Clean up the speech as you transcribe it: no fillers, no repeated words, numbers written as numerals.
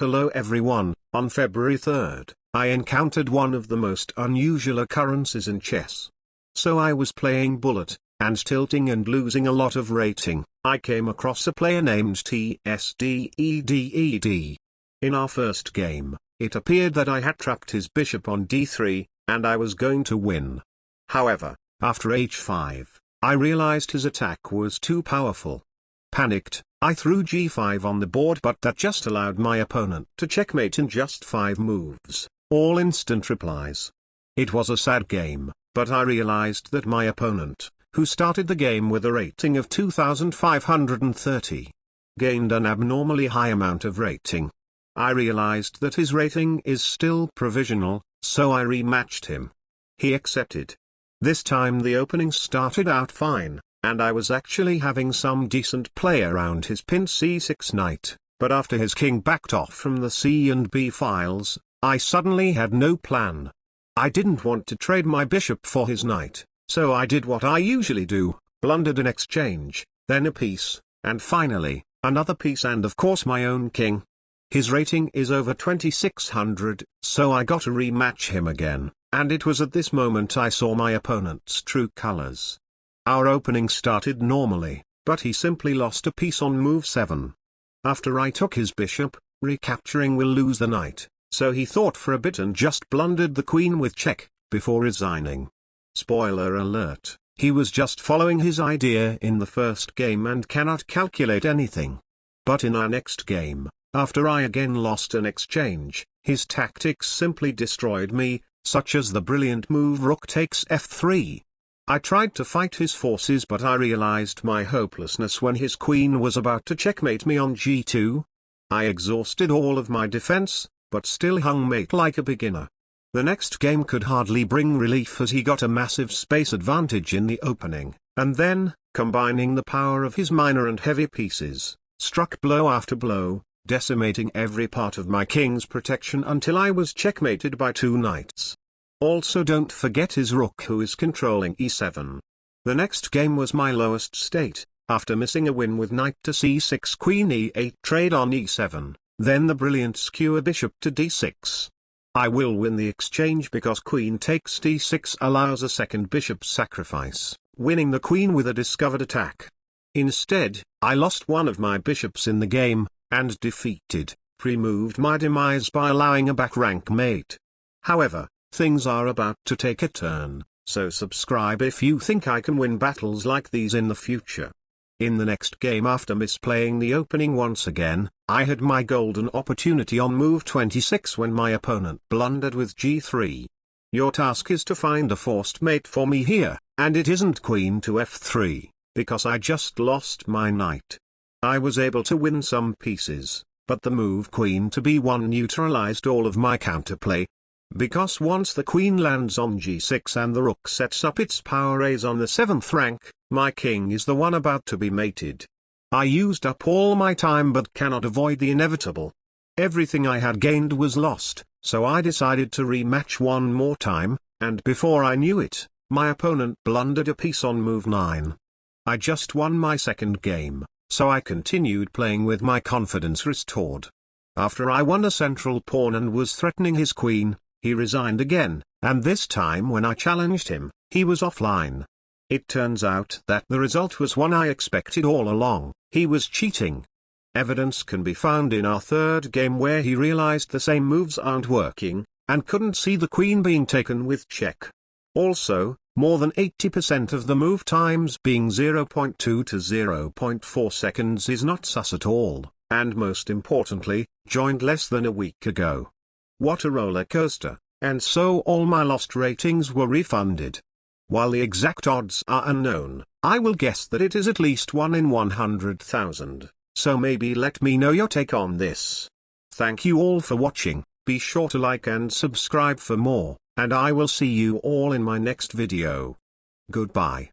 Hello everyone, on February 3rd, I encountered one of the most unusual occurrences in chess. So I was playing bullet, and tilting and losing a lot of rating. I came across a player named TSDEDED. In our first game, it appeared that I had trapped his bishop on d3, and I was going to win. However, after h5, I realized his attack was too powerful. Panicked, I threw g5 on the board, but that just allowed my opponent to checkmate in just 5 moves, all instant replies. It was a sad game, but I realized that my opponent, who started the game with a rating of 2530, gained an abnormally high amount of rating. I realized that his rating is still provisional, so I rematched him. He accepted. This time the opening started out fine, and I was actually having some decent play around his pin c6 knight, but after his king backed off from the c and b files, I suddenly had no plan. I didn't want to trade my bishop for his knight, so I did what I usually do, blundered an exchange, then a piece, and finally, another piece and of course my own king. His rating is over 2600, so I got to rematch him again, and it was at this moment I saw my opponent's true colors. Our opening started normally, but he simply lost a piece on move 7. After I took his bishop, recapturing will lose the knight, so he thought for a bit and just blundered the queen with check, before resigning. Spoiler alert, he was just following his idea in the first game and cannot calculate anything. But in our next game, after I again lost an exchange, his tactics simply destroyed me, such as the brilliant move rook takes f3. I tried to fight his forces, but I realized my hopelessness when his queen was about to checkmate me on g2. I exhausted all of my defense, but still hung mate like a beginner. The next game could hardly bring relief as he got a massive space advantage in the opening, and then, combining the power of his minor and heavy pieces, struck blow after blow, decimating every part of my king's protection until I was checkmated by 2 knights. Also don't forget his rook, who is controlling e7. The next game was my lowest state, after missing a win with knight to c6 queen e8 trade on e7, then the brilliant skewer bishop to d6. I will win the exchange because queen takes d6 allows a second bishop sacrifice, winning the queen with a discovered attack. Instead, I lost one of my bishops in the game, and defeated, pre-moved my demise by allowing a back rank mate. However, things are about to take a turn, so subscribe if you think I can win battles like these in the future. In the next game, after misplaying the opening once again, I had my golden opportunity on move 26 when my opponent blundered with g3. Your task is to find a forced mate for me here, and it isn't queen to f3, because I just lost my knight. I was able to win some pieces, but the move queen to b1 neutralized all of my counterplay. Because once the queen lands on g6 and the rook sets up its power raise on the 7th rank, my king is the one about to be mated. I used up all my time but cannot avoid the inevitable. Everything I had gained was lost, so I decided to rematch one more time, and before I knew it, my opponent blundered a piece on move 9. I just won my second game, so I continued playing with my confidence restored. After I won a central pawn and was threatening his queen, he resigned again, and this time when I challenged him, he was offline. It turns out that the result was one I expected all along: he was cheating. Evidence can be found in our third game where he realized the same moves aren't working, and couldn't see the queen being taken with check. Also, more than 80% of the move times being 0.2 to 0.4 seconds is not sus at all, and most importantly, joined less than a week ago. What a roller coaster, and so all my lost ratings were refunded. While the exact odds are unknown, I will guess that it is at least 1 in 100,000, so maybe let me know your take on this. Thank you all for watching, be sure to like and subscribe for more, and I will see you all in my next video. Goodbye.